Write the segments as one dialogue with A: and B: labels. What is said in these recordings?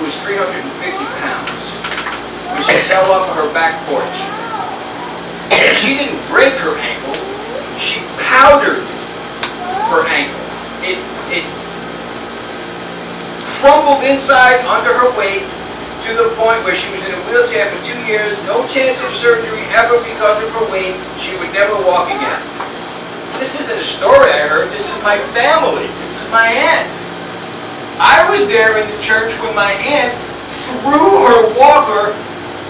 A: who was 350 pounds when she fell off of her back porch. She didn't break her ankle, she powdered her ankle. It crumbled inside under her weight to the point where she was in a wheelchair for 2 years, no chance of surgery ever because of her weight. She would never walk again. This isn't a story I heard, this is my family, this is my aunt. I was there in the church when my aunt threw her walker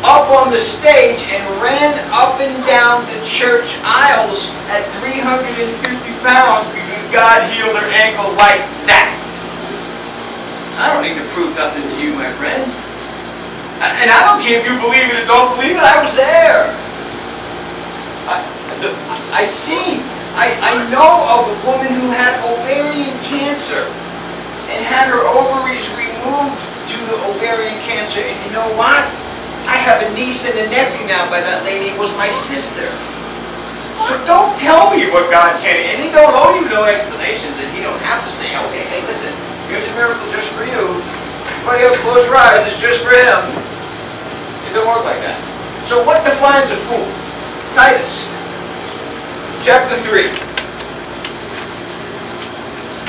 A: up on the stage and ran up and down the church aisles at 350 pounds because God healed her ankle like that. I don't need to prove nothing to you, my friend. And I don't care if you believe it or don't believe it, I was there. I know of a woman who had ovarian cancer and had her ovaries removed due to ovarian cancer, and you know what? I have a niece and a nephew now by that lady. It was my sister. So don't tell me what God can, and He don't owe you no explanations, and He don't have to say, okay, hey, listen, here's a miracle just for you. Everybody else close your eyes, it's just for him. It don't work like that. So what defines a fool? Titus, chapter 3.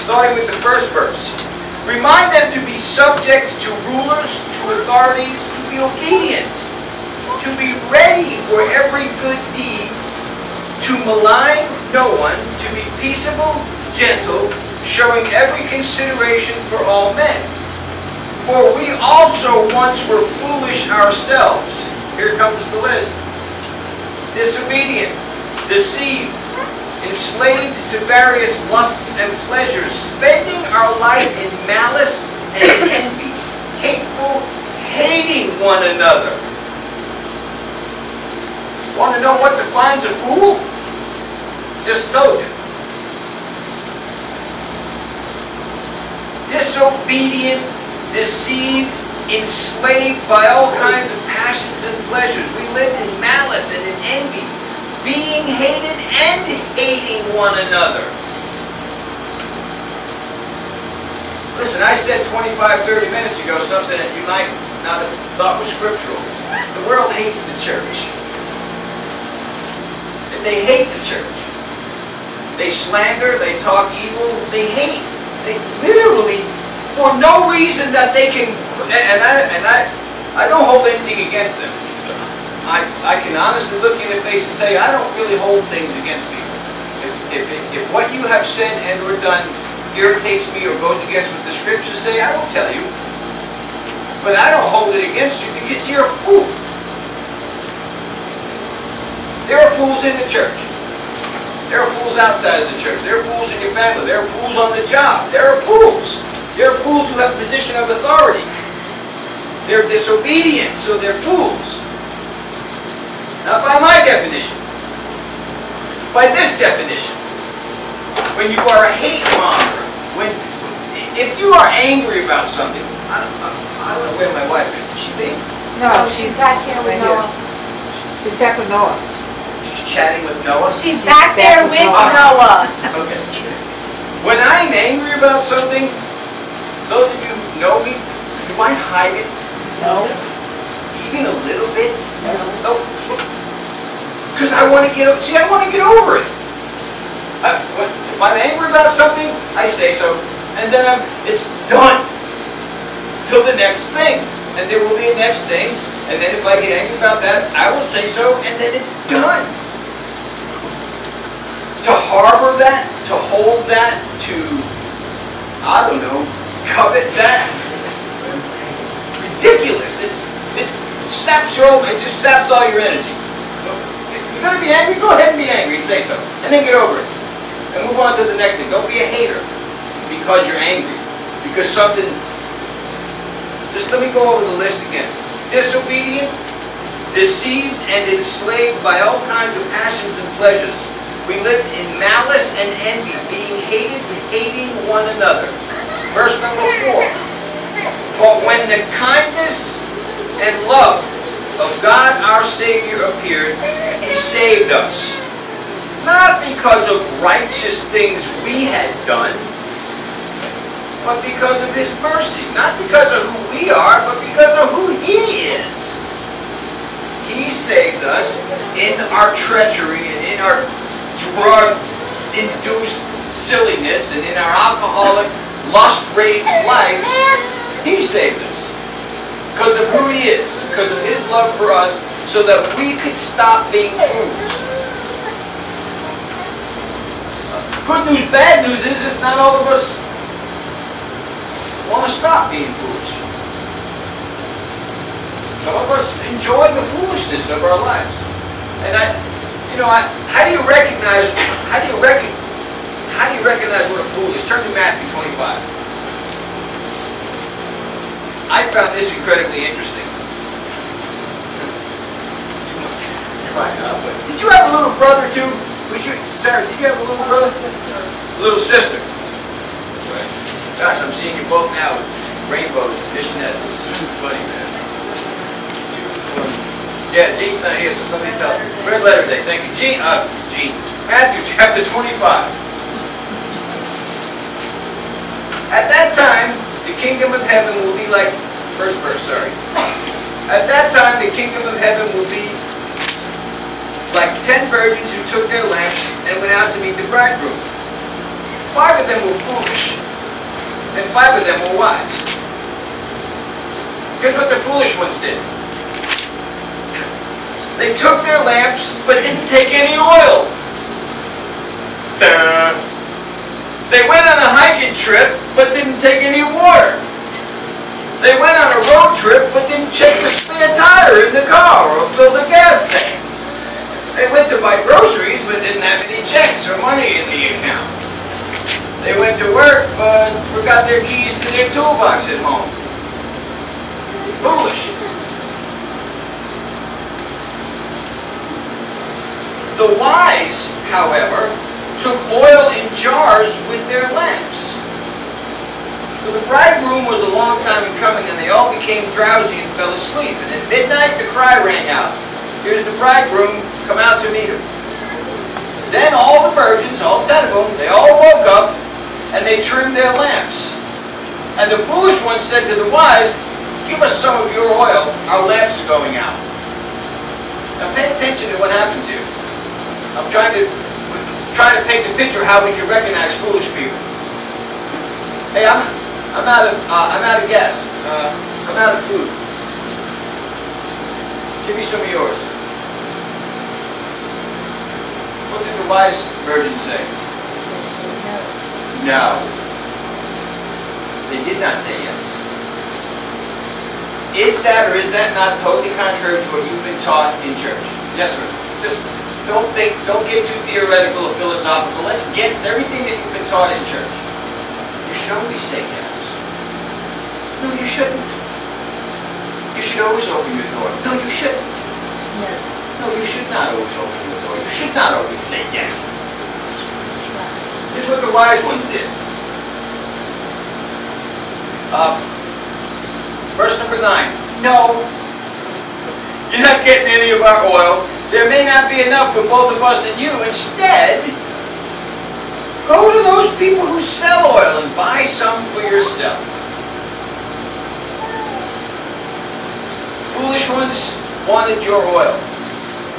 A: Starting with the first verse. Remind them to be subject to rulers, to authorities, to be obedient, to be ready for every good deed, to malign no one, to be peaceable, gentle, showing every consideration for all men. For we also once were foolish ourselves. Here comes the list. Disobedient, deceived, enslaved to various lusts and pleasures, spending our life in malice and envy, hateful, hating one another. Want to know what defines a fool? Just told you. Disobedient, deceived, enslaved by all kinds of passions and pleasures. We lived in malice and in envy, being hated and hating one another. Listen, I said 25-30 minutes ago something that you might not have thought was scriptural. The world hates the church. They hate the church. They slander, they talk evil, they hate. They literally, for no reason that they can, and I don't hold anything against them. I can honestly look you in the face and tell you I don't really hold things against people. If what you have said and or done irritates me or goes against what the scriptures say, I will tell you. But I don't hold it against you because you're a fool. There are fools in the church. There are fools outside of the church. There are fools in your family. There are fools on the job. There are fools. There are fools who have a position of authority. They're disobedient, so they're fools. Not by my definition. By this definition. When you are a hate monger, if you are angry about something, I don't know where my wife is. Is she there?
B: No, she's back here with Noah. She's back with Noah.
A: She's chatting with Noah?
C: She's back there with Noah.
A: Okay. When I'm angry about something, those of you who know me, do I hide it?
B: No.
A: Even a little bit?
B: No.
A: Because I want to get over it. If I'm angry about something, I say so, and then it's done. Till the next thing. And there will be a next thing, and then if I get angry about that, I will say so, and then it's done. To harbor that, to hold that, to, I don't know, covet that. Ridiculous. It saps your own, it just saps all your energy. You're going to be angry? Go ahead and be angry and say so. And then get over it. And move on to the next thing. Don't be a hater because you're angry. Because something, just let me go over the list again. Disobedient, deceived and enslaved by all kinds of passions and pleasures. We lived in malice and envy, being hated and hating one another. Verse number 4. But when the kindness and love of God our Savior appeared, He saved us. Not because of righteous things we had done, but because of His mercy. Not because of who we are, but our treachery and in our drug-induced silliness and in our alcoholic, lust-raged lives, He saved us. Because of who He is, because of His love for us, so that we could stop being fools. Good news, bad news is not all of us want to stop being foolish. Some of us enjoy the foolishness of our lives. And how do you recognize what a fool is? Turn to Matthew 25. I found this incredibly interesting. You might not, but did you have a little brother too? Sarah, did you have a little brother? Little sister. That's right. Gosh, I'm seeing you both now with rainbows and fishnets. This is too funny, man. Too funny. Yeah, Gene's not here, so somebody tell him. Red letter day, thank you. Gene. Matthew chapter 25. At that time, the kingdom of heaven will be like, first verse, sorry. At that time, the kingdom of heaven will be like 10 virgins who took their lamps and went out to meet the bridegroom. 5 of them were foolish, and 5 of them were wise. Here's what the foolish ones did. They took their lamps, but didn't take any oil. Duh. They went on a hiking trip, but didn't take any water. They went on a road trip, but didn't check the spare tire in the car or fill the gas tank. They went to buy groceries, but didn't have any checks or money in the account. They went to work, but forgot their keys to their toolbox at home. Foolish. The wise, however, took oil in jars with their lamps. So the bridegroom was a long time in coming, and they all became drowsy and fell asleep. And at midnight the cry rang out, "Here's the bridegroom, come out to meet him." Then all the virgins, all 10 of them, they all woke up, and they trimmed their lamps. And the foolish ones said to the wise, "Give us some of your oil, our lamps are going out." Now pay attention to what happens here. I'm trying to paint the picture of how we can recognize foolish people. Hey, I'm out of gas. I'm out of food. Give me some of yours. What did the wise virgin say? No. They did not say yes. Is that or is that not totally contrary to what you've been taught in church? Yes, sir. Just don't get too theoretical or philosophical. Let's get everything that you've been taught in church. You should always say yes. No, you shouldn't. You should always open your door. No, you shouldn't. No, you should not always open your door. You should not always say yes. Here's what the wise ones did. Verse number 9. No, you're not getting any of our oil. There may not be enough for both of us and you. Instead, go to those people who sell oil and buy some for yourself. Foolish ones wanted your oil.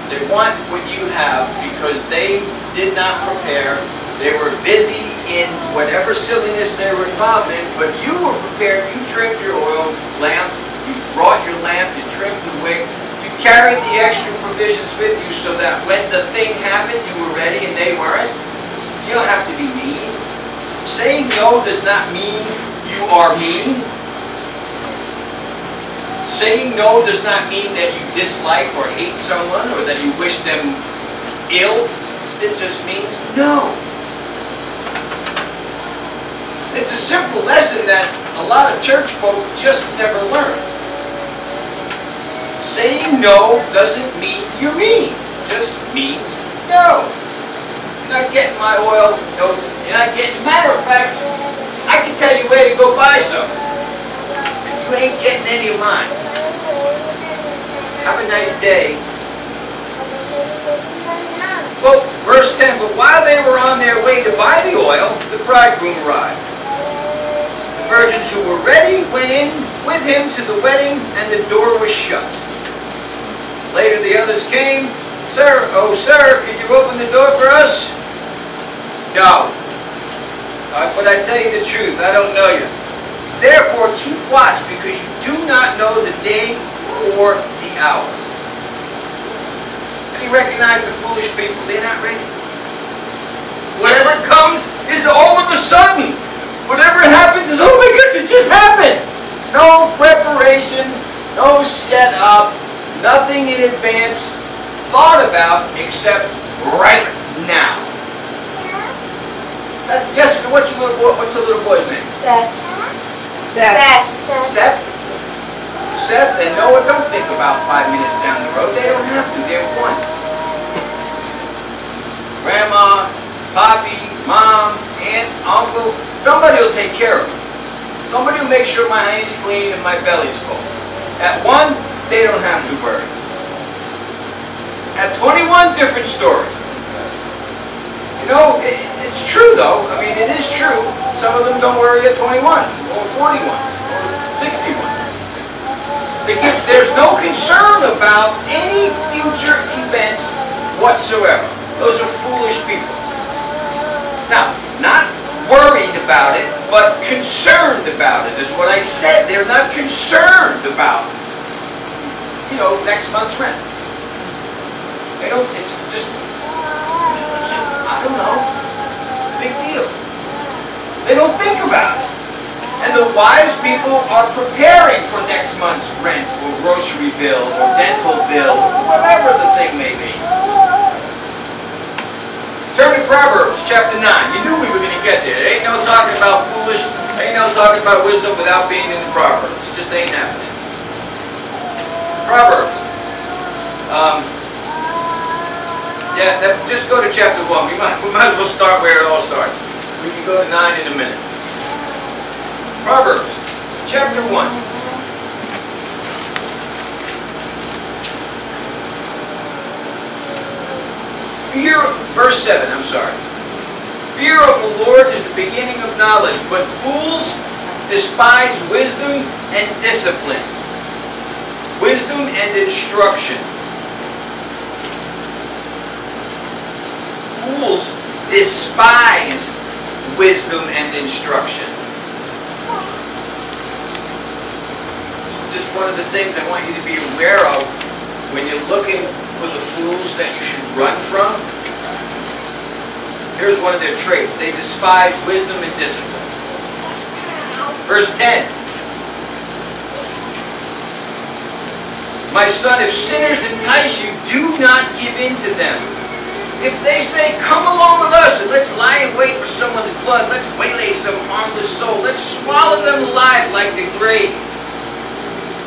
A: They want what you have because they did not prepare. They were busy in whatever silliness they were involved in, but you were prepared. You trimmed your oil lamp. You brought your lamp. You trimmed the wick. You carried the extra provisions with you so that when the thing happened, you were ready and they weren't. You don't have to be mean. Saying no does not mean you are mean. Saying no does not mean that you dislike or hate someone or that you wish them ill. It just means no. It's a simple lesson that a lot of church folk just never learn. Saying no doesn't mean you're mean. It just means no. You're not getting my oil. No, you're not getting. Matter of fact, I can tell you where to go buy some. You ain't getting any of mine. Have a nice day. Well, verse 10, but while they were on their way to buy the oil, the bridegroom arrived. The virgins who were ready went in with him to the wedding, and the door was shut. Later the others came, Sir, oh sir, could you open the door for us? No. But I tell you the truth, I don't know you. Therefore keep watch, because you do not know the day or the hour. And you recognize the foolish people, they're not ready. Whatever comes is all of a sudden. Whatever happens is, oh my gosh, it just happened. No preparation, no setup, nothing in advance thought about except right now. Jessica, what's the little boy's name?
C: Seth.
B: Seth.
A: Seth? Seth and Noah don't think about 5 minutes down the road. They don't have to. They're one. Grandma, Poppy, Mom, Aunt, Uncle, somebody will take care of them. Somebody will make sure my hand's clean and my belly's full. At 1, they don't have to worry. At 21, different story. You know, it's true though. I mean, it is true. Some of them don't worry at 21, or 41, or 61. Because there's no concern about any future events whatsoever. Those are foolish people. Now, not worried about it, but concerned about it is what I said. They're not concerned about, you know, next month's rent. They don't, it's just, I don't know, big deal. They don't think about it. And the wise people are preparing for next month's rent, or grocery bill, or dental bill, or whatever the thing may be. Turn to Proverbs chapter 9. You knew we were going to get there. There ain't no talking about foolish, ain't no talking about wisdom without being in the Proverbs. It just ain't happening. Proverbs. Just go to chapter 1. We might as well start where it all starts. We can go to 9 in a minute. Proverbs chapter 1. Verse 7, I'm sorry. Fear of the Lord is the beginning of knowledge, but fools despise wisdom and discipline. Wisdom and instruction. Fools despise wisdom and instruction. It's just one of the things I want you to be aware of when you're looking for the fools that you should run from. Here's one of their traits. They despise wisdom and discipline. Verse 10. My son, if sinners entice you, do not give in to them. If they say, come along with us and let's lie in wait for someone's blood, let's waylay some harmless soul, let's swallow them alive like the grave.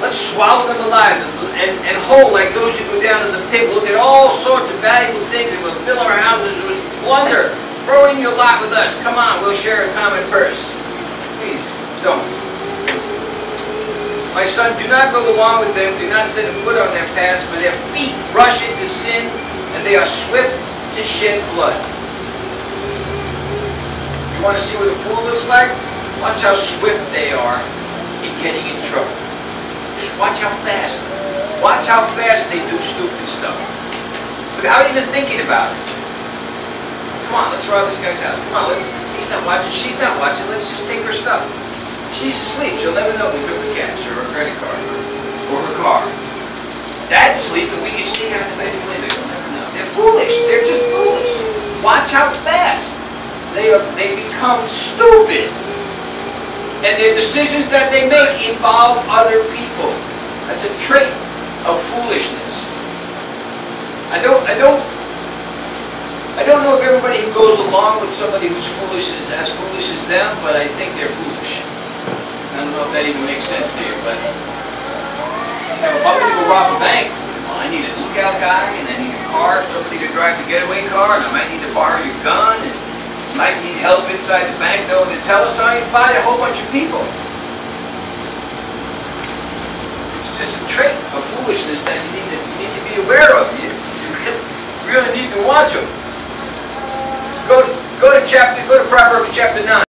A: Let's swallow them alive and whole like those who go down to the pit. We'll get all sorts of valuable things and we'll fill our houses with plunder. Throw in your lot with us. Come on, we'll share a common purse. Please, don't. My son, do not go along with them. Do not set a foot on their paths, for their feet rush into sin, and they are swift to shed blood. You want to see what a fool looks like? Watch how swift they are in getting in trouble. Just watch how fast. Watch how fast they do stupid stuff. Without even thinking about it. Come on, let's rob this guy's house. Come on, he's not watching, she's not watching, let's just take her stuff. She's asleep, she'll never know we took her cash or her credit card or her car. Dad's asleep and we can sneak out the bedroom window, you'll never know. They're foolish, they're just foolish. Watch how fast they become stupid. And their decisions that they make involve other people. That's a trait of foolishness. I don't know if everybody who goes along with somebody who's foolish is as foolish as them, but I think they're foolish. I don't know if that even makes sense to you, but you know, if I'm going to go rob a bank, well, I need a lookout guy, and I need a car, somebody to drive the getaway car, and I might need to borrow your gun, and might need help inside the bank, though, to tell us, so I invite a whole bunch of people. It's just a trait of foolishness that you need to be aware of. You really need to watch them. Go to Proverbs chapter 9.